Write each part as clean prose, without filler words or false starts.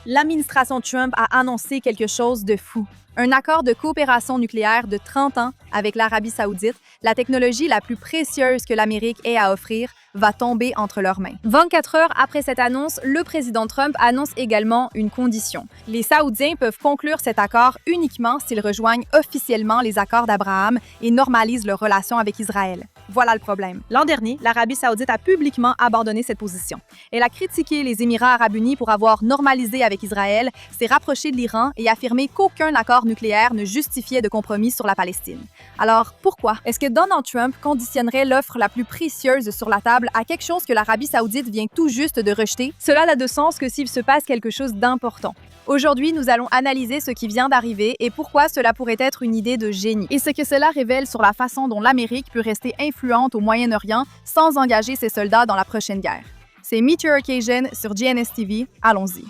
L'administration Trump a annoncé quelque chose de fou. Un accord de coopération nucléaire de 30 ans avec l'Arabie saoudite, la technologie la plus précieuse que l'Amérique ait à offrir, va tomber entre leurs mains. 24 heures après cette annonce, le président Trump annonce également une condition. Les Saoudiens peuvent conclure cet accord uniquement s'ils rejoignent officiellement les accords d'Abraham et normalisent leurs relations avec Israël. Voilà le problème. L'an dernier, l'Arabie saoudite a publiquement abandonné cette position. Elle a critiqué les Émirats arabes unis pour avoir normalisé avec Israël, s'est rapprochée de l'Iran et affirmé qu'aucun accord nucléaire ne justifiait de compromis sur la Palestine. Alors, pourquoi? Est-ce que Donald Trump conditionnerait l'offre la plus précieuse sur la table à quelque chose que l'Arabie saoudite vient tout juste de rejeter? Cela n'a de sens que s'il se passe quelque chose d'important. Aujourd'hui, nous allons analyser ce qui vient d'arriver et pourquoi cela pourrait être une idée de génie, et ce que cela révèle sur la façon dont l'Amérique peut rester influente au Moyen-Orient sans engager ses soldats dans la prochaine guerre. C'est Meet Your Occasion sur GNS TV. Allons-y.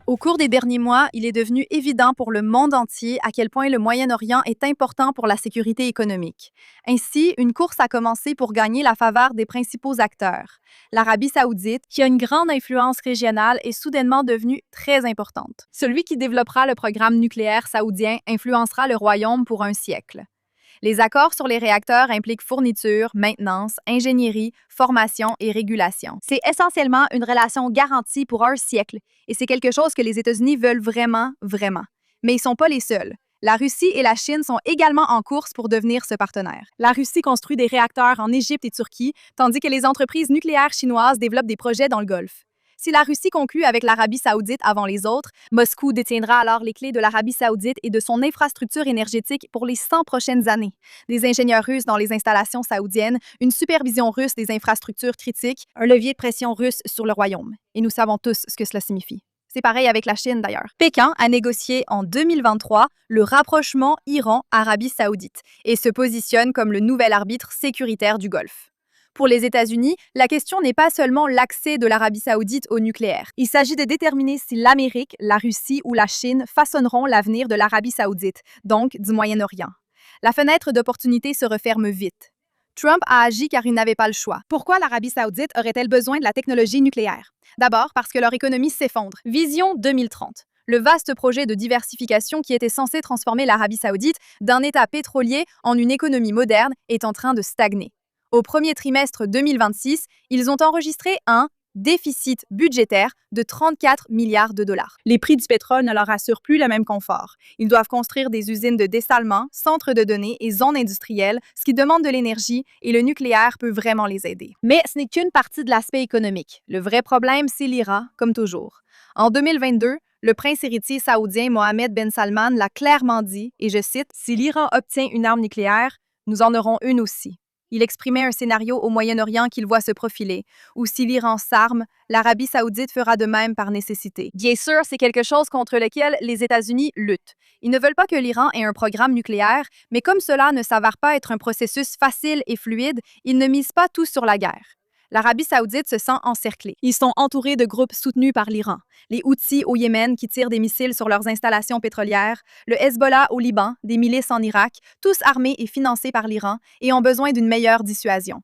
Au cours des derniers mois, il est devenu évident pour le monde entier à quel point le Moyen-Orient est important pour la sécurité économique. Ainsi, une course a commencé pour gagner la faveur des principaux acteurs. L'Arabie saoudite, qui a une grande influence régionale, est soudainement devenue très importante. Celui qui développera le programme nucléaire saoudien influencera le royaume pour un siècle. Les accords sur les réacteurs impliquent fourniture, maintenance, ingénierie, formation et régulation. C'est essentiellement une relation garantie pour un siècle, et c'est quelque chose que les États-Unis veulent vraiment. Mais ils ne sont pas les seuls. La Russie et la Chine sont également en course pour devenir ce partenaire. La Russie construit des réacteurs en Égypte et Turquie, tandis que les entreprises nucléaires chinoises développent des projets dans le Golfe. Si la Russie conclut avec l'Arabie saoudite avant les autres, Moscou détiendra alors les clés de l'Arabie saoudite et de son infrastructure énergétique pour les 100 prochaines années. Des ingénieurs russes dans les installations saoudiennes, une supervision russe des infrastructures critiques, un levier de pression russe sur le royaume. Et nous savons tous ce que cela signifie. C'est pareil avec la Chine d'ailleurs. Pékin a négocié en 2023 le rapprochement Iran-Arabie saoudite et se positionne comme le nouvel arbitre sécuritaire du Golfe. Pour les États-Unis, la question n'est pas seulement l'accès de l'Arabie saoudite au nucléaire. Il s'agit de déterminer si l'Amérique, la Russie ou la Chine façonneront l'avenir de l'Arabie saoudite, donc du Moyen-Orient. La fenêtre d'opportunité se referme vite. Trump a agi car il n'avait pas le choix. Pourquoi l'Arabie saoudite aurait-elle besoin de la technologie nucléaire? D'abord parce que leur économie s'effondre. Vision 2030. Le vaste projet de diversification qui était censé transformer l'Arabie saoudite d'un État pétrolier en une économie moderne est en train de stagner. Au premier trimestre 2026, ils ont enregistré un déficit budgétaire de 34 milliards de dollars. Les prix du pétrole ne leur assurent plus le même confort. Ils doivent construire des usines de dessalement, centres de données et zones industrielles, ce qui demande de l'énergie, et le nucléaire peut vraiment les aider. Mais ce n'est qu'une partie de l'aspect économique. Le vrai problème, c'est l'Iran, comme toujours. En 2022, le prince héritier saoudien Mohammed Ben Salman l'a clairement dit, et je cite, « Si l'Iran obtient une arme nucléaire, nous en aurons une aussi. » Il exprimait un scénario au Moyen-Orient qu'il voit se profiler, où si l'Iran s'arme, l'Arabie saoudite fera de même par nécessité. Bien sûr, c'est quelque chose contre lequel les États-Unis luttent. Ils ne veulent pas que l'Iran ait un programme nucléaire, mais comme cela ne s'avère pas être un processus facile et fluide, ils ne misent pas tout sur la guerre. L'Arabie saoudite se sent encerclée. Ils sont entourés de groupes soutenus par l'Iran. Les Houthis au Yémen qui tirent des missiles sur leurs installations pétrolières, le Hezbollah au Liban, des milices en Irak, tous armés et financés par l'Iran et ont besoin d'une meilleure dissuasion.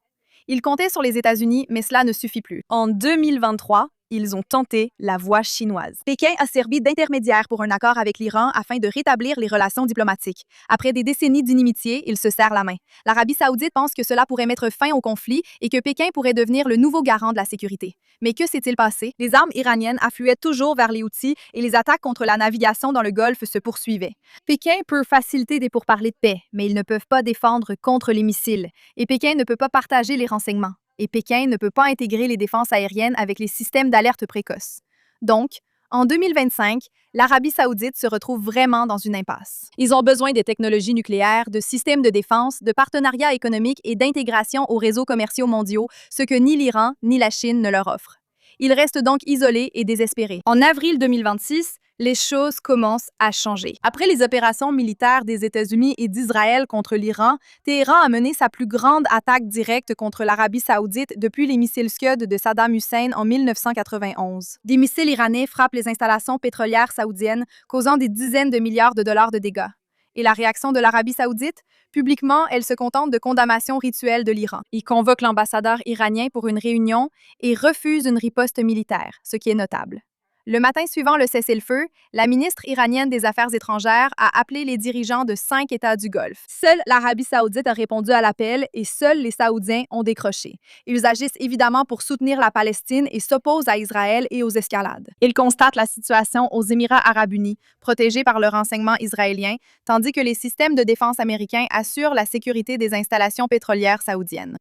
Ils comptaient sur les États-Unis, mais cela ne suffit plus. En 2023, ils ont tenté la voie chinoise. Pékin a servi d'intermédiaire pour un accord avec l'Iran afin de rétablir les relations diplomatiques. Après des décennies d'inimitié, ils se serrent la main. L'Arabie saoudite pense que cela pourrait mettre fin au conflit et que Pékin pourrait devenir le nouveau garant de la sécurité. Mais que s'est-il passé? Les armes iraniennes affluaient toujours vers les Houthis et les attaques contre la navigation dans le Golfe se poursuivaient. Pékin peut faciliter des pourparlers de paix, mais ils ne peuvent pas défendre contre les missiles. Et Pékin ne peut pas partager les renseignements. Et Pékin ne peut pas intégrer les défenses aériennes avec les systèmes d'alerte précoce. Donc, en 2025, l'Arabie saoudite se retrouve vraiment dans une impasse. Ils ont besoin de technologies nucléaires, de systèmes de défense, de partenariats économiques et d'intégration aux réseaux commerciaux mondiaux, ce que ni l'Iran ni la Chine ne leur offrent. Ils restent donc isolés et désespérés. En avril 2026, les choses commencent à changer. Après les opérations militaires des États-Unis et d'Israël contre l'Iran, Téhéran a mené sa plus grande attaque directe contre l'Arabie saoudite depuis les missiles Scud de Saddam Hussein en 1991. Des missiles iranais frappent les installations pétrolières saoudiennes, causant des dizaines de milliards de dollars de dégâts. Et la réaction de l'Arabie saoudite? Publiquement, elle se contente de condamnations rituelles de l'Iran. Il convoque l'ambassadeur iranien pour une réunion et refuse une riposte militaire, ce qui est notable. Le matin suivant le cessez-le-feu, la ministre iranienne des Affaires étrangères a appelé les dirigeants de 5 États du Golfe. Seule l'Arabie saoudite a répondu à l'appel et seuls les Saoudiens ont décroché. Ils agissent évidemment pour soutenir la Palestine et s'opposent à Israël et aux escalades. Ils constatent la situation aux Émirats arabes unis, protégés par le renseignement israélien, tandis que les systèmes de défense américains assurent la sécurité des installations pétrolières saoudiennes.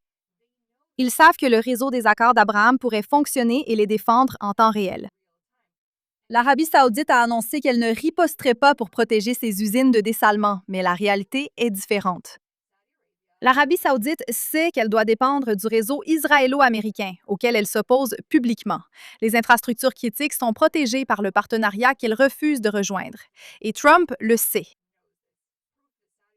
Ils savent que le réseau des accords d'Abraham pourrait fonctionner et les défendre en temps réel. L'Arabie saoudite a annoncé qu'elle ne riposterait pas pour protéger ses usines de dessalement, mais la réalité est différente. L'Arabie saoudite sait qu'elle doit dépendre du réseau israélo-américain, auquel elle s'oppose publiquement. Les infrastructures critiques sont protégées par le partenariat qu'elle refuse de rejoindre. Et Trump le sait.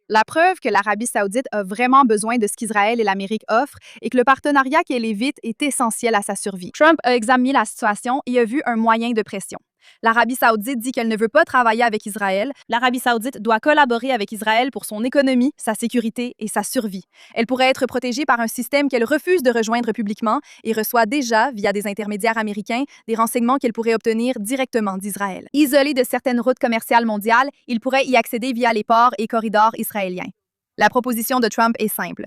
La preuve que l'Arabie saoudite a vraiment besoin de ce qu'Israël et l'Amérique offrent et que le partenariat qu'elle évite est essentiel à sa survie. Trump a examiné la situation et a vu un moyen de pression. L'Arabie saoudite dit qu'elle ne veut pas travailler avec Israël. L'Arabie saoudite doit collaborer avec Israël pour son économie, sa sécurité et sa survie. Elle pourrait être protégée par un système qu'elle refuse de rejoindre publiquement et reçoit déjà, via des intermédiaires américains, des renseignements qu'elle pourrait obtenir directement d'Israël. Isolée de certaines routes commerciales mondiales, il pourrait y accéder via les ports et corridors israéliens. La proposition de Trump est simple.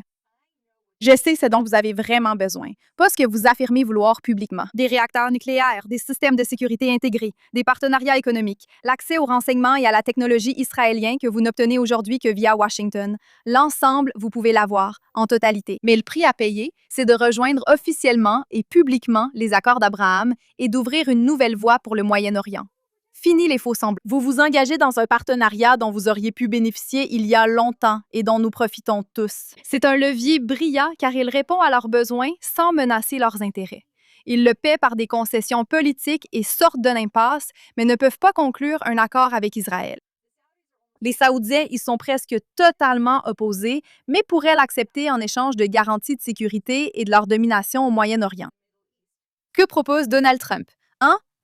Je sais ce dont vous avez vraiment besoin, pas ce que vous affirmez vouloir publiquement. Des réacteurs nucléaires, des systèmes de sécurité intégrés, des partenariats économiques, l'accès aux renseignements et à la technologie israélienne que vous n'obtenez aujourd'hui que via Washington. L'ensemble, vous pouvez l'avoir, en totalité. Mais le prix à payer, c'est de rejoindre officiellement et publiquement les accords d'Abraham et d'ouvrir une nouvelle voie pour le Moyen-Orient. Fini les faux semblants. Vous vous engagez dans un partenariat dont vous auriez pu bénéficier il y a longtemps et dont nous profitons tous. C'est un levier brillant car il répond à leurs besoins sans menacer leurs intérêts. Ils le paient par des concessions politiques et sortent de l'impasse, mais ne peuvent pas conclure un accord avec Israël. Les Saoudiens y sont presque totalement opposés, mais pourraient l'accepter en échange de garanties de sécurité et de leur domination au Moyen-Orient. Que propose Donald Trump?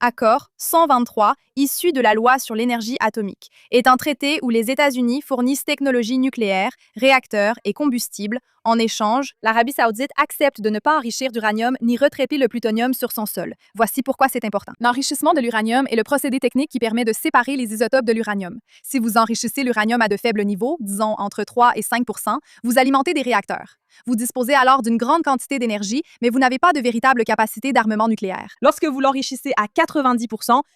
Accord 123, issu de la loi sur l'énergie atomique, est un traité où les États-Unis fournissent technologies nucléaires, réacteurs et combustibles. En échange, l'Arabie saoudite accepte de ne pas enrichir d'uranium ni retraiter le plutonium sur son sol. Voici pourquoi c'est important. L'enrichissement de l'uranium est le procédé technique qui permet de séparer les isotopes de l'uranium. Si vous enrichissez l'uranium à de faibles niveaux, disons entre 3 et 5 vous alimentez des réacteurs. Vous disposez alors d'une grande quantité d'énergie, mais vous n'avez pas de véritable capacité d'armement nucléaire. Lorsque vous l'enrichissez à 90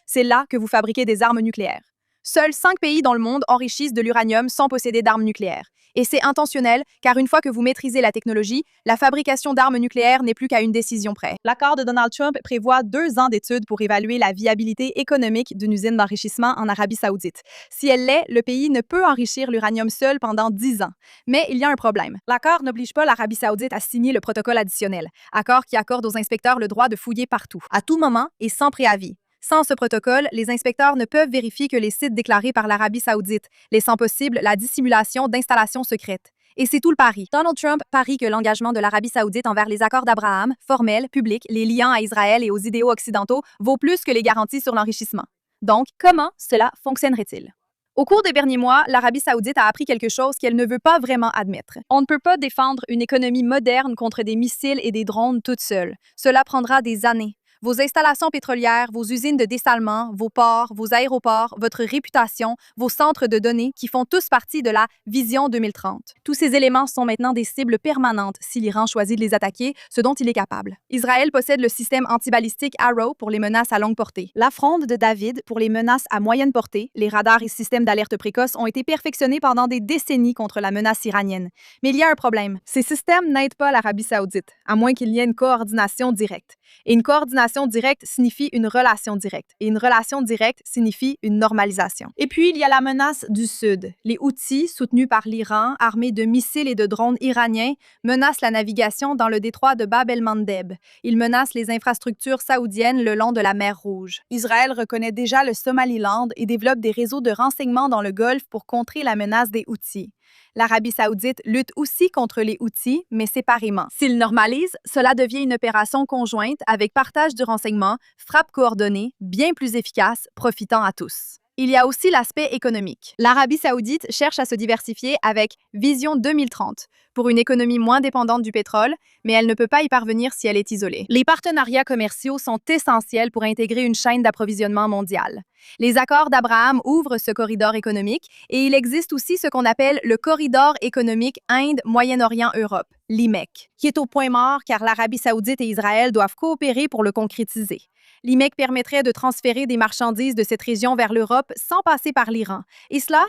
c'est là que vous fabriquez des armes nucléaires. Seuls 5 pays dans le monde enrichissent de l'uranium sans posséder d'armes nucléaires. Et c'est intentionnel, car une fois que vous maîtrisez la technologie, la fabrication d'armes nucléaires n'est plus qu'à une décision près. L'accord de Donald Trump prévoit 2 ans d'études pour évaluer la viabilité économique d'une usine d'enrichissement en Arabie saoudite. Si elle l'est, le pays ne peut enrichir l'uranium seul pendant 10 ans. Mais il y a un problème. L'accord n'oblige pas l'Arabie saoudite à signer le protocole additionnel, accord qui accorde aux inspecteurs le droit de fouiller partout, à tout moment et sans préavis. Sans ce protocole, les inspecteurs ne peuvent vérifier que les sites déclarés par l'Arabie saoudite, laissant possible la dissimulation d'installations secrètes. Et c'est tout le pari. Donald Trump parie que l'engagement de l'Arabie saoudite envers les accords d'Abraham, formels, publics, les liant à Israël et aux idéaux occidentaux, vaut plus que les garanties sur l'enrichissement. Donc, comment cela fonctionnerait-il? Au cours des derniers mois, l'Arabie saoudite a appris quelque chose qu'elle ne veut pas vraiment admettre. On ne peut pas défendre une économie moderne contre des missiles et des drones toute seule. Cela prendra des années. Vos installations pétrolières, vos usines de dessalement, vos ports, vos aéroports, votre réputation, vos centres de données qui font tous partie de la Vision 2030. Tous ces éléments sont maintenant des cibles permanentes si l'Iran choisit de les attaquer, ce dont il est capable. Israël possède le système antibalistique Arrow pour les menaces à longue portée. La fronde de David pour les menaces à moyenne portée. Les radars et systèmes d'alerte précoce ont été perfectionnés pendant des décennies contre la menace iranienne. Mais il y a un problème. Ces systèmes n'aident pas l'Arabie saoudite, à moins qu'il y ait une coordination directe. Et une coordination directe signifie une relation directe. Et une relation directe signifie une normalisation. Et puis, il y a la menace du Sud. Les Houthis, soutenus par l'Iran, armés de missiles et de drones iraniens, menacent la navigation dans le détroit de Bab el-Mandeb. Ils menacent les infrastructures saoudiennes le long de la mer Rouge. Israël reconnaît déjà le Somaliland et développe des réseaux de renseignement dans le Golfe pour contrer la menace des Houthis. L'Arabie saoudite lutte aussi contre les Houthis, mais séparément. S'ils normalisent, cela devient une opération conjointe avec partage du renseignement, frappe coordonnée, bien plus efficace, profitant à tous. Il y a aussi l'aspect économique. L'Arabie saoudite cherche à se diversifier avec Vision 2030 pour une économie moins dépendante du pétrole, mais elle ne peut pas y parvenir si elle est isolée. Les partenariats commerciaux sont essentiels pour intégrer une chaîne d'approvisionnement mondiale. Les accords d'Abraham ouvrent ce corridor économique et il existe aussi ce qu'on appelle le corridor économique Inde-Moyen-Orient-Europe, l'IMEC, qui est au point mort car l'Arabie saoudite et Israël doivent coopérer pour le concrétiser. L'IMEC permettrait de transférer des marchandises de cette région vers l'Europe sans passer par l'Iran. Et cela,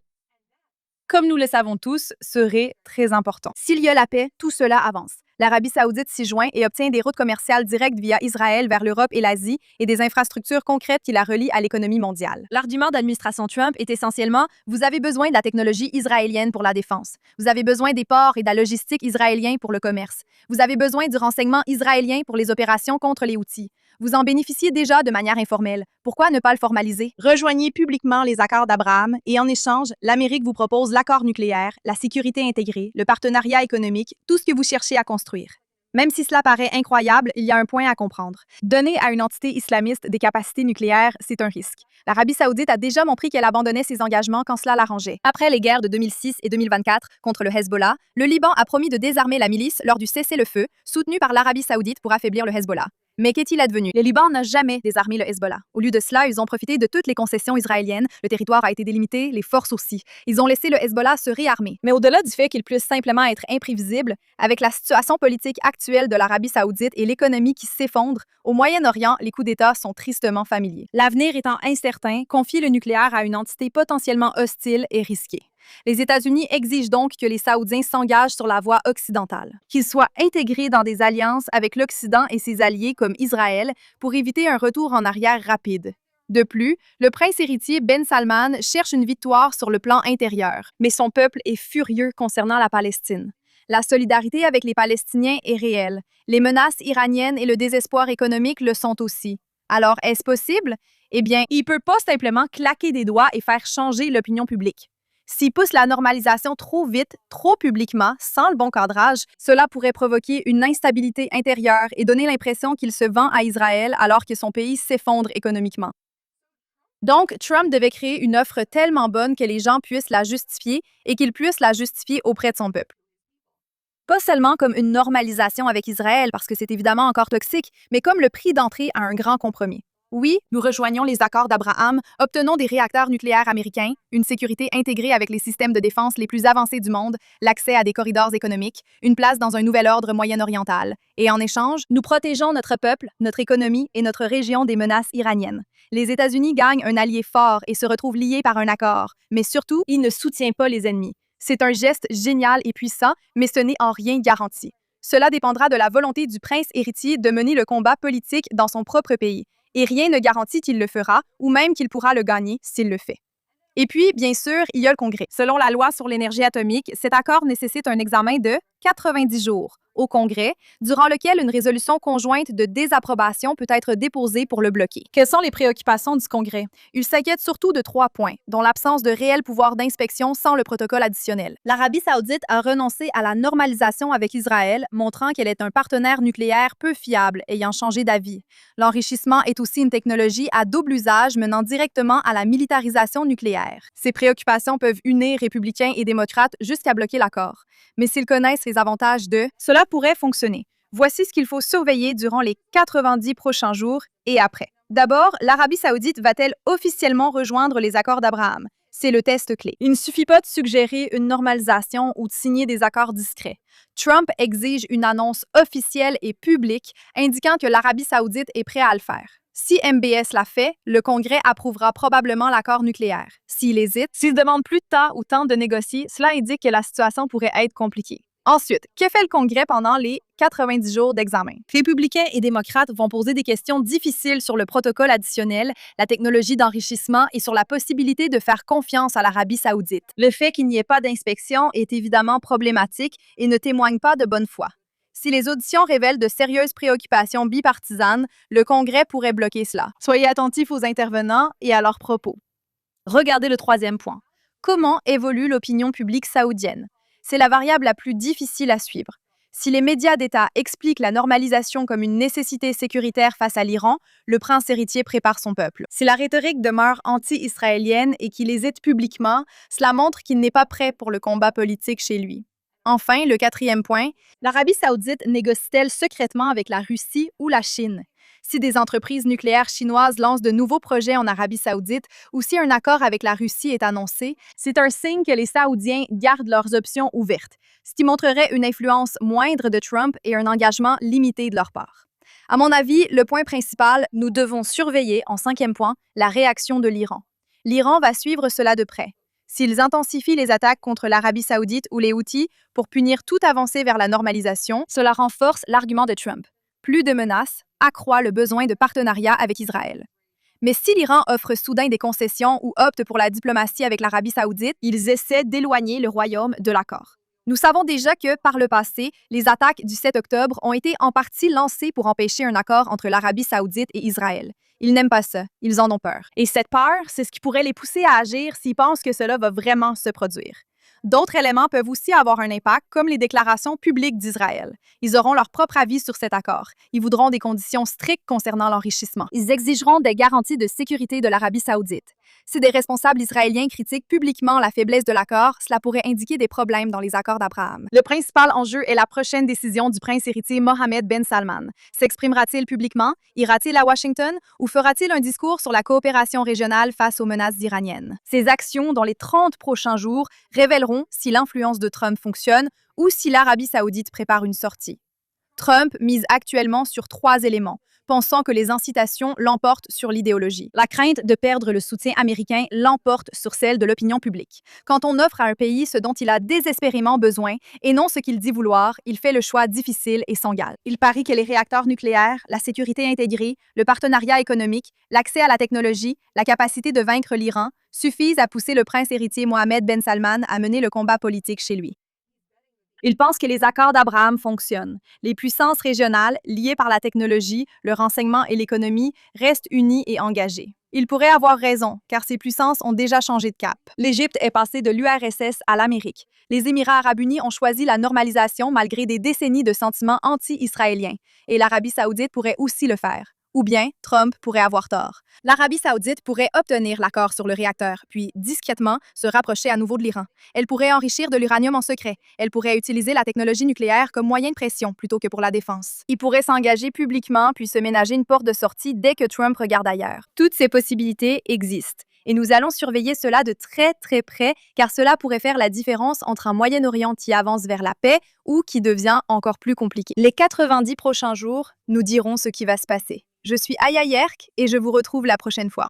comme nous le savons tous, serait très important. S'il y a la paix, tout cela avance. L'Arabie saoudite s'y joint et obtient des routes commerciales directes via Israël vers l'Europe et l'Asie et des infrastructures concrètes qui la relient à l'économie mondiale. L'argument de l'administration Trump est essentiellement « Vous avez besoin de la technologie israélienne pour la défense. Vous avez besoin des ports et de la logistique israéliens pour le commerce. Vous avez besoin du renseignement israélien pour les opérations contre les Houthis. Vous en bénéficiez déjà de manière informelle. Pourquoi ne pas le formaliser? Rejoignez publiquement les accords d'Abraham et en échange, l'Amérique vous propose l'accord nucléaire, la sécurité intégrée, le partenariat économique, tout ce que vous cherchez à construire. Même si cela paraît incroyable, il y a un point à comprendre. Donner à une entité islamiste des capacités nucléaires, c'est un risque. L'Arabie saoudite a déjà montré qu'elle abandonnait ses engagements quand cela l'arrangeait. Après les guerres de 2006 et 2024 contre le Hezbollah, le Liban a promis de désarmer la milice lors du cessez-le-feu, soutenu par l'Arabie saoudite pour affaiblir le Hezbollah. Mais qu'est-il advenu? Le Liban n'a jamais désarmé le Hezbollah. Au lieu de cela, ils ont profité de toutes les concessions israéliennes. Le territoire a été délimité, les forces aussi. Ils ont laissé le Hezbollah se réarmer. Mais au-delà du fait qu'il puisse simplement être imprévisible, avec la situation politique actuelle de l'Arabie saoudite et l'économie qui s'effondre, au Moyen-Orient, les coups d'État sont tristement familiers. L'avenir étant incertain, confier le nucléaire à une entité potentiellement hostile est risqué. Les États-Unis exigent donc que les Saoudiens s'engagent sur la voie occidentale, qu'ils soient intégrés dans des alliances avec l'Occident et ses alliés comme Israël pour éviter un retour en arrière rapide. De plus, le prince héritier Ben Salman cherche une victoire sur le plan intérieur, mais son peuple est furieux concernant la Palestine. La solidarité avec les Palestiniens est réelle. Les menaces iraniennes et le désespoir économique le sont aussi. Alors, est-ce possible? Eh bien, il ne peut pas simplement claquer des doigts et faire changer l'opinion publique. S'il pousse la normalisation trop vite, trop publiquement, sans le bon cadrage, cela pourrait provoquer une instabilité intérieure et donner l'impression qu'il se vend à Israël alors que son pays s'effondre économiquement. Donc, Trump devait créer une offre tellement bonne que les gens puissent la justifier et qu'il puisse la justifier auprès de son peuple. Pas seulement comme une normalisation avec Israël, parce que c'est évidemment encore toxique, mais comme le prix d'entrée à un grand compromis. Oui, nous rejoignons les accords d'Abraham, obtenons des réacteurs nucléaires américains, une sécurité intégrée avec les systèmes de défense les plus avancés du monde, l'accès à des corridors économiques, une place dans un nouvel ordre moyen-oriental. Et en échange, nous protégeons notre peuple, notre économie et notre région des menaces iraniennes. Les États-Unis gagnent un allié fort et se retrouvent liés par un accord, mais surtout, il ne soutient pas les ennemis. C'est un geste génial et puissant, mais ce n'est en rien garanti. Cela dépendra de la volonté du prince héritier de mener le combat politique dans son propre pays. Et rien ne garantit qu'il le fera, ou même qu'il pourra le gagner s'il le fait. Et puis, bien sûr, il y a le Congrès. Selon la loi sur l'énergie atomique, cet accord nécessite un examen de 90 jours au Congrès, durant lequel une résolution conjointe de désapprobation peut être déposée pour le bloquer. Quelles sont les préoccupations du Congrès? Il s'inquiète surtout de 3 points, dont l'absence de réel pouvoir d'inspection sans le protocole additionnel. L'Arabie saoudite a renoncé à la normalisation avec Israël, montrant qu'elle est un partenaire nucléaire peu fiable, ayant changé d'avis. L'enrichissement est aussi une technologie à double usage menant directement à la militarisation nucléaire. Ces préoccupations peuvent unir républicains et démocrates jusqu'à bloquer l'accord. Mais s'ils connaissent les avantages de, cela pourrait fonctionner. Voici ce qu'il faut surveiller durant les 90 prochains jours et après. D'abord, l'Arabie saoudite va-t-elle officiellement rejoindre les accords d'Abraham? C'est le test clé. Il ne suffit pas de suggérer une normalisation ou de signer des accords discrets. Trump exige une annonce officielle et publique indiquant que l'Arabie saoudite est prêt à le faire. Si MBS l'a fait, le Congrès approuvera probablement l'accord nucléaire. S'il hésite, s'il demande plus de temps ou temps de négocier, cela indique que la situation pourrait être compliquée. Ensuite, que fait le Congrès pendant les 90 jours d'examen? Républicains et démocrates vont poser des questions difficiles sur le protocole additionnel, la technologie d'enrichissement et sur la possibilité de faire confiance à l'Arabie saoudite. Le fait qu'il n'y ait pas d'inspection est évidemment problématique et ne témoigne pas de bonne foi. Si les auditions révèlent de sérieuses préoccupations bipartisanes, le Congrès pourrait bloquer cela. Soyez attentifs aux intervenants et à leurs propos. Regardez le 3e point. Comment évolue l'opinion publique saoudienne? C'est la variable la plus difficile à suivre. Si les médias d'État expliquent la normalisation comme une nécessité sécuritaire face à l'Iran, le prince héritier prépare son peuple. Si la rhétorique demeure anti-israélienne et qu'il hésite publiquement, cela montre qu'il n'est pas prêt pour le combat politique chez lui. Enfin, le quatrième point, l'Arabie saoudite négocie-t-elle secrètement avec la Russie ou la Chine? Si des entreprises nucléaires chinoises lancent de nouveaux projets en Arabie saoudite ou si un accord avec la Russie est annoncé, c'est un signe que les Saoudiens gardent leurs options ouvertes, ce qui montrerait une influence moindre de Trump et un engagement limité de leur part. À mon avis, le point principal, nous devons surveiller, en cinquième point, la réaction de l'Iran. L'Iran va suivre cela de près. S'ils intensifient les attaques contre l'Arabie saoudite ou les Houthis pour punir toute avancée vers la normalisation, cela renforce l'argument de Trump. Plus de menaces accroît le besoin de partenariat avec Israël. Mais si l'Iran offre soudain des concessions ou opte pour la diplomatie avec l'Arabie saoudite, ils essaient d'éloigner le royaume de l'accord. Nous savons déjà que, par le passé, les attaques du 7 octobre ont été en partie lancées pour empêcher un accord entre l'Arabie saoudite et Israël. Ils n'aiment pas ça, ils en ont peur. Et cette peur, c'est ce qui pourrait les pousser à agir s'ils pensent que cela va vraiment se produire. D'autres éléments peuvent aussi avoir un impact, comme les déclarations publiques d'Israël. Ils auront leur propre avis sur cet accord. Ils voudront des conditions strictes concernant l'enrichissement. Ils exigeront des garanties de sécurité de l'Arabie saoudite. Si des responsables israéliens critiquent publiquement la faiblesse de l'accord, cela pourrait indiquer des problèmes dans les accords d'Abraham. Le principal enjeu est la prochaine décision du prince héritier Mohammed Ben Salman. S'exprimera-t-il publiquement? Ira-t-il à Washington? Ou fera-t-il un discours sur la coopération régionale face aux menaces iraniennes? Ces actions, dans les 30 prochains jours, révéleront si l'influence de Trump fonctionne ou si l'Arabie saoudite prépare une sortie. Trump mise actuellement sur 3 éléments, pensant que les incitations l'emportent sur l'idéologie. La crainte de perdre le soutien américain l'emporte sur celle de l'opinion publique. Quand on offre à un pays ce dont il a désespérément besoin et non ce qu'il dit vouloir, il fait le choix difficile et s'engage. Il parie que les réacteurs nucléaires, la sécurité intégrée, le partenariat économique, l'accès à la technologie, la capacité de vaincre l'Iran suffisent à pousser le prince héritier Mohammed Ben Salman à mener le combat politique chez lui. Il pense que les accords d'Abraham fonctionnent. Les puissances régionales, liées par la technologie, le renseignement et l'économie, restent unies et engagées. Il pourrait avoir raison, car ces puissances ont déjà changé de cap. L'Égypte est passée de l'URSS à l'Amérique. Les Émirats arabes unis ont choisi la normalisation malgré des décennies de sentiments anti-israéliens. Et l'Arabie saoudite pourrait aussi le faire. Ou bien, Trump pourrait avoir tort. L'Arabie saoudite pourrait obtenir l'accord sur le réacteur, puis, discrètement, se rapprocher à nouveau de l'Iran. Elle pourrait enrichir de l'uranium en secret. Elle pourrait utiliser la technologie nucléaire comme moyen de pression plutôt que pour la défense. Il pourrait s'engager publiquement, puis se ménager une porte de sortie dès que Trump regarde ailleurs. Toutes ces possibilités existent. Et nous allons surveiller cela de très très près, car cela pourrait faire la différence entre un Moyen-Orient qui avance vers la paix ou qui devient encore plus compliqué. Les 90 prochains jours nous diront ce qui va se passer. Je suis Aya Yerk et je vous retrouve la prochaine fois.